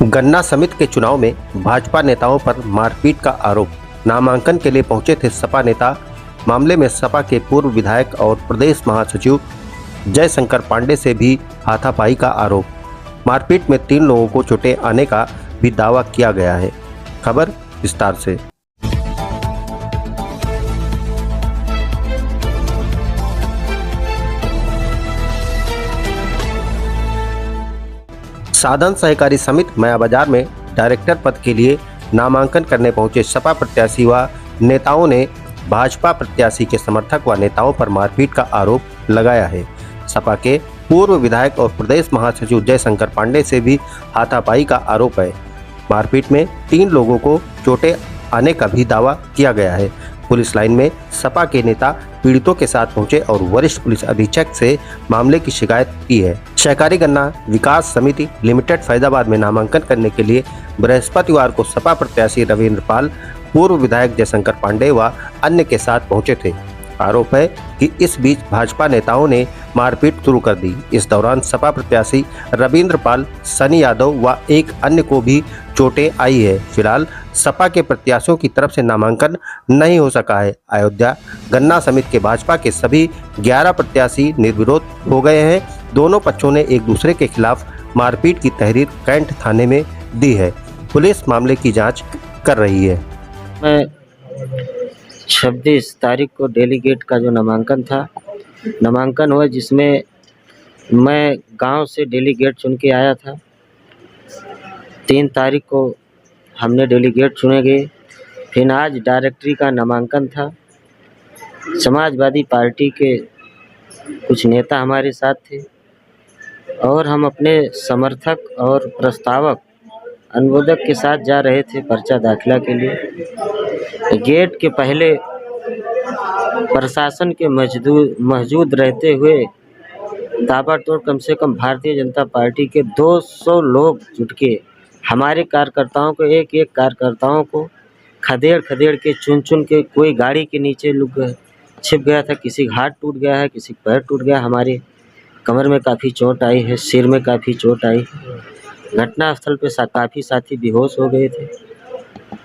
गन्ना समिति के चुनाव में भाजपा नेताओं पर मारपीट का आरोप। नामांकन के लिए पहुंचे थे सपा नेता। मामले में सपा के पूर्व विधायक और प्रदेश महासचिव जयशंकर पांडे से भी हाथापाई का आरोप। मारपीट में 3 लोगों को चोटें आने का भी दावा किया गया है। खबर विस्तार से। साधन सहकारी समिति मया बाजार में डायरेक्टर पद के लिए नामांकन करने पहुंचे सपा प्रत्याशी व नेताओं ने भाजपा प्रत्याशी के समर्थक व नेताओं पर मारपीट का आरोप लगाया है। सपा के पूर्व विधायक और प्रदेश महासचिव जयशंकर पांडे से भी हाथापाई का आरोप है। मारपीट में 3 लोगों को चोटें आने का भी दावा किया गया है। पुलिस लाइन में सपा के नेता पीड़ितों के साथ पहुंचे और वरिष्ठ पुलिस अधीक्षक से मामले की शिकायत की है। सहकारी गन्ना विकास समिति लिमिटेड फैजाबाद में नामांकन करने के लिए बृहस्पतिवार को सपा प्रत्याशी रविंद्र पाल, पूर्व विधायक जयशंकर पांडे व अन्य के साथ पहुंचे थे। आरोप है कि इस बीच भाजपा नेताओं ने मारपीट शुरू कर दी। इस दौरान सपा प्रत्याशी रविंद्र पाल, सनी यादव व एक अन्य को भी चोटें आई है। फिलहाल सपा के प्रत्याशियों की तरफ से नामांकन नहीं हो सका है। अयोध्या गन्ना समिति के भाजपा के सभी 11 प्रत्याशी निर्विरोध हो गए हैं। दोनों पक्षों ने एक दूसरे के खिलाफ मारपीट की तहरीर कैंट थाने में दी है। पुलिस मामले की जांच कर रही है। 26 तारीख को डेलीगेट का जो नामांकन हुआ, जिसमें मैं गांव से डेलीगेट चुन के आया था। 3 तारीख को हमने डेलीगेट चुने गए। फिर आज डायरेक्टरी का नामांकन था। समाजवादी पार्टी के कुछ नेता हमारे साथ थे और हम अपने समर्थक और प्रस्तावक अनुमोदक के साथ जा रहे थे पर्चा दाखिला के लिए। गेट के पहले प्रशासन के मौजूद रहते हुए ताबड़तोड़ कम से कम भारतीय जनता पार्टी के 200 लोग जुट के हमारे कार्यकर्ताओं को एक कार्यकर्ताओं को खदेड़ के चुन के कोई गाड़ी के नीचे छिप गया था। किसी का हाथ टूट गया है, किसी का पैर टूट गया। हमारे कमर में काफ़ी चोट आई है, सिर में काफ़ी चोट आई है। घटनास्थल पे काफ़ी साथी बेहोश हो गए थे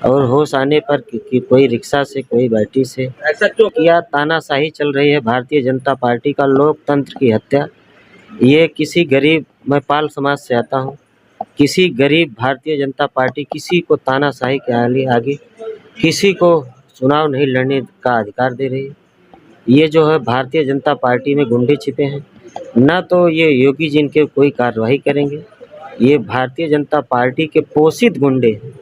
और होश आने पर कि कोई रिक्शा से, कोई बैटरी से ऐसा क्यों किया। तानाशाही चल रही है भारतीय जनता पार्टी का, लोकतंत्र की हत्या। ये किसी गरीब, मैं पाल समाज से आता हूँ, किसी गरीब भारतीय जनता पार्टी किसी को तानाशाही के आगे किसी को चुनाव नहीं लड़ने का अधिकार दे रही है। ये जो है भारतीय जनता पार्टी में गुंडे छिपे हैं। ना तो ये योगी जी इनके कोई कार्रवाई करेंगे। ये भारतीय जनता पार्टी के पोषित गुंडे हैं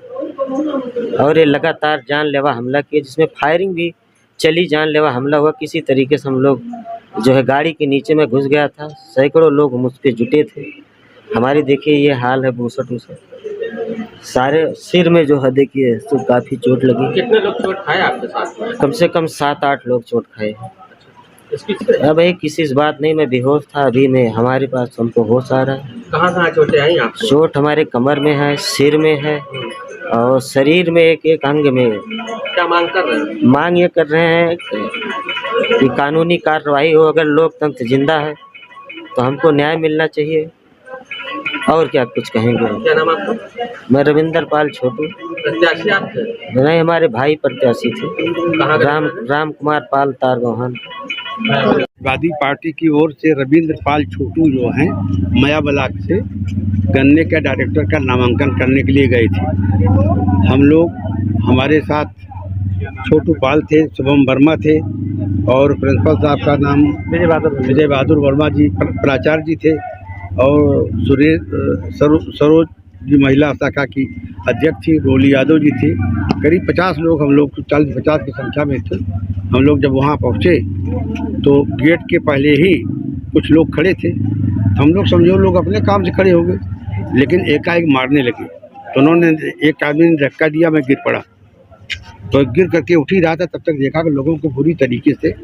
और ये लगातार जानलेवा हमला किए, जिसमें फायरिंग भी चली, जानलेवा हमला हुआ। किसी तरीके से हम लोग जो है गाड़ी के नीचे में घुस गया था। सैकड़ों लोग मुझ पे जुटे थे। हमारी देखिए ये हाल है, बूसट सारे सिर में जो है देखिए तो काफ़ी चोट लगी। कितने लोग चोट खाए आपके साथ में? कम से कम 7-8 लोग चोट खाए। अब ये किसी इस बात नहीं, मैं बेहोश था। अभी मैं हमारे पास हमको होश आ रहा है। कहाँ चोटें आई आपको? चोट हमारे कमर में है, सिर में है और शरीर में एक अंग में। क्या मांग कर रहे हैं? मांग ये कर रहे हैं कि कानूनी कार्रवाई हो। अगर लोकतंत्र जिंदा है तो हमको न्याय मिलना चाहिए। और क्या कुछ कहेंगे। क्या नाम आपका? मैं रविंद्र पाल छोटू। प्रत्याशी आप थे? नहीं, हमारे भाई प्रत्याशी थे। कहाँ? राम कुमार पाल, तारगोहान। समाजवादी पार्टी की ओर से रविंद्र पाल छोटू जो हैं मया ब्लॉक से गन्ने के डायरेक्टर का नामांकन करने के लिए गए थे। हम लोग, हमारे साथ छोटू पाल थे, शुभम वर्मा थे और प्रिंसिपल साहब का नाम विजय बहादुर वर्मा जी, प्राचार्य जी थे और सरोज जी महिला शाखा की अध्यक्ष थी, रोली यादव जी थी। करीब 50 लोग, हम लोग 40-50 की संख्या में थे। हम लोग जब वहाँ पहुँचे तो गेट के पहले ही कुछ लोग खड़े थे। हम लोग समझो लोग अपने काम से खड़े हो गए, लेकिन एकाएक मारने लगे। तो उन्होंने, एक आदमी ने धक्का दिया, मैं गिर पड़ा। तो गिर करके उठ ही रहा था, तब तक देखा कि लोगों को बुरी तरीके से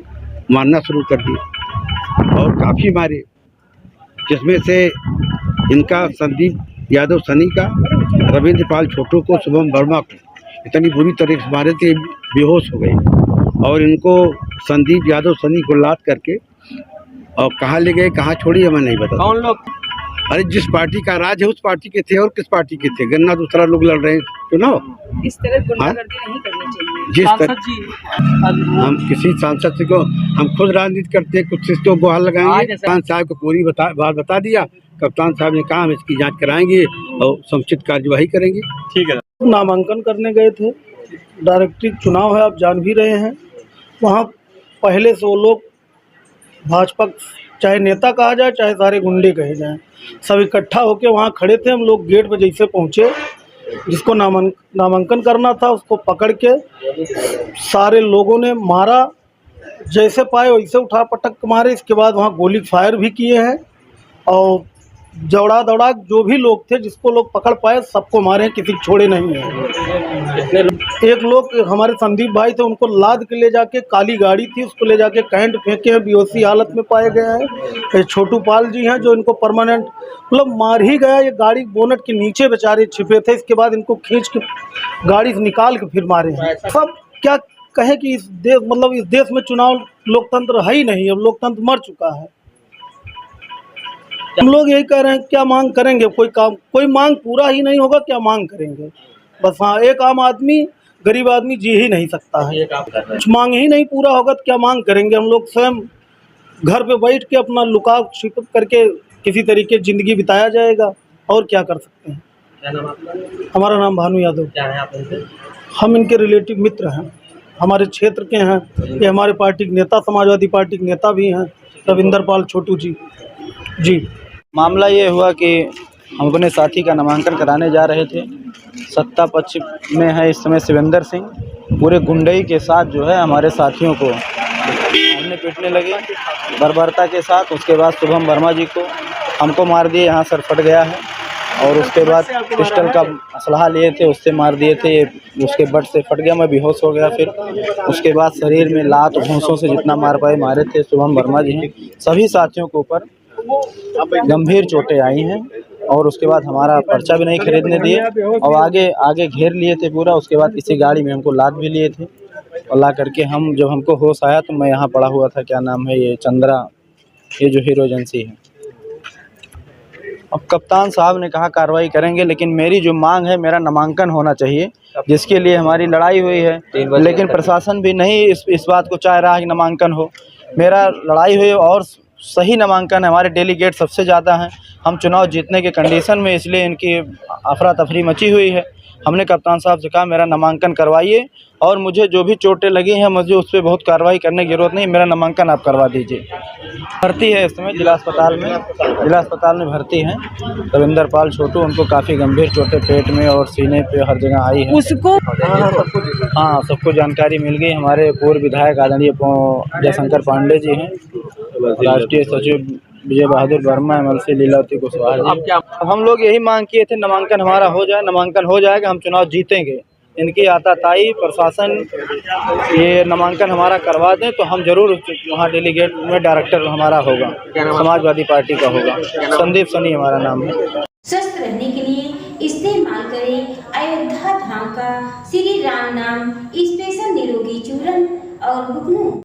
मारना शुरू कर दिया और काफ़ी मारे, जिसमें से इनका संदीप यादव सनी का, रविंद्र पाल छोटू को, शुभम वर्मा को इतनी बुरी तरीके से मारे थे बेहोश हो गए। और इनको संदीप यादव सनी को लाद करके और कहाँ ले गए, कहाँ छोड़ी, हमें नहीं पता। कौन लोग? अरे जिस पार्टी का राज है उस पार्टी के थे और किस पार्टी के थे, गन्ना दूसरा लोग लड़ रहे हैं चुनाव। इस तरह गुंडागर्दी नहीं करनी चाहिए। जिस तरह हम किसी सांसद को, हम खुद राजनीति करते हैं, कुछ तो गुहार लगाएंगे। कप्तान साहब को पूरी बात बता दिया, कप्तान साहब ने कहा हम इसकी जांच कराएंगे और समुचित कार्यवाही करेंगे। ठीक है। नामांकन करने गए थे, डायरेक्ट चुनाव है, आप जान भी रहे हैं। वहाँ पहले से वो लोग भाजपा, चाहे नेता कहा जाए चाहे सारे गुंडे कहे जाएं, सब इकट्ठा होकर वहाँ खड़े थे। हम लोग गेट पर जैसे पहुँचे, जिसको नामांकन करना था उसको पकड़ के सारे लोगों ने मारा, जैसे पाए वैसे उठा पटक मारे। इसके बाद वहाँ गोली फायर भी किए हैं और दौड़ा जो भी लोग थे, जिसको लोग पकड़ पाए सबको मारे, किसी को छोड़े नहीं है। एक लोग हमारे संदीप भाई थे, उनको लाद के ले जाके, काली गाड़ी थी उसको ले जाके कैंट फेंके हैं, बेहोशी हालत में पाए गए हैं। छोटू पाल जी हैं जो इनको परमानेंट मतलब मार ही गया। ये गाड़ी बोनट के नीचे बेचारे छिपे थे, इसके बाद इनको खींच के गाड़ी से निकाल के फिर मारे हैं। सब क्या कहें कि इस देश में चुनाव लोकतंत्र है ही नहीं, अब लोकतंत्र मर चुका है। हम लोग यही कह रहे हैं, क्या मांग करेंगे? कोई मांग पूरा ही नहीं होगा, क्या मांग करेंगे? बस हाँ, एक आम आदमी, गरीब आदमी जी ही नहीं सकता है। कुछ मांग ही नहीं पूरा होगा तो क्या मांग करेंगे? हम लोग स्वयं घर पे बैठ के अपना लुकाव छिप करके किसी तरीके ज़िंदगी बिताया जाएगा, और क्या कर सकते हैं। क्या नाम आपका? हमारा नाम भानु यादव। क्या है आप इनसे? हम इनके रिलेटिव मित्र हैं, हमारे क्षेत्र के हैं। ये हमारे पार्टी के नेता, समाजवादी पार्टी के नेता भी हैं, रविंदर पाल छोटू जी। मामला ये हुआ कि हम अपने साथी का नामांकन कराने जा रहे थे। सत्ता पक्ष में है इस समय शिवेंद्र सिंह, पूरे गुंडई के साथ जो है हमारे साथियों को मारने पीटने लगे बर्बरता के साथ। उसके बाद शुभम वर्मा जी को हमको मार दिए, यहाँ सर फट गया है। और उसके बाद पिस्टल का असलहा लिए थे, उससे मार दिए थे, उसके बट से फट गया, मैं बेहोश हो गया। फिर उसके बाद शरीर में लात घूंसों से जितना मार पाए मारे थे। शुभम वर्मा जी हैं, सभी साथियों के ऊपर गंभीर चोटें आई हैं। और उसके बाद हमारा पर्चा भी नहीं खरीदने दिए और आगे घेर लिए थे पूरा। उसके बाद किसी गाड़ी में हमको लाद भी लिए थे और ला करके जब हमको होश आया तो मैं यहाँ पड़ा हुआ था, क्या नाम है ये, चंद्रा, ये जो हीरो एजेंसी है। अब कप्तान साहब ने कहा कार्रवाई करेंगे, लेकिन मेरी जो मांग है, मेरा नामांकन होना चाहिए, जिसके लिए हमारी लड़ाई हुई है। लेकिन प्रशासन भी नहीं इस बात को चाह रहा है कि नामांकन हो। मेरा लड़ाई हुई और सही नामांकन है, हमारे डेलीगेट सबसे ज़्यादा हैं। हम चुनाव जीतने के कंडीशन में, इसलिए इनकी अफरा तफरी मची हुई है। हमने कप्तान साहब से कहा मेरा नामांकन करवाइए, और मुझे जो भी चोटें लगी हैं मुझे उस पर बहुत कार्रवाई करने की ज़रूरत नहीं, मेरा नामांकन आप करवा दीजिए। भर्ती है इस समय जिला अस्पताल में भर्ती हैं रविंदर पाल छोटू। उनको काफ़ी गंभीर चोटें पेट में और सीने पे हर जगह आई है। उसको हाँ, सबको जानकारी मिल गई। हमारे पूर्व विधायक आदरणीय जयशंकर पांडे जी हैं, राष्ट्रीय सचिव विजय बहादुर वर्मा, एमएलसी लीलावती कुशवाहा जी। अब हम लोग यही मांग किए थे, नामांकन हमारा हो जाए। नामांकन हो जाएगा, हम चुनाव जीतेंगे। इनकी आताताई प्रशासन ये नामांकन हमारा करवा दें तो हम जरूर वहाँ डेलीगेट में डायरेक्टर हमारा होगा, समाजवादी पार्टी का होगा। संदीप सनी हमारा नाम है। स्वस्थ रहने के लिए इस्तेमाल करें अयोध्या धाम का श्री राम नाम स्पेशल निरोगी चूर्ण और गुगनू।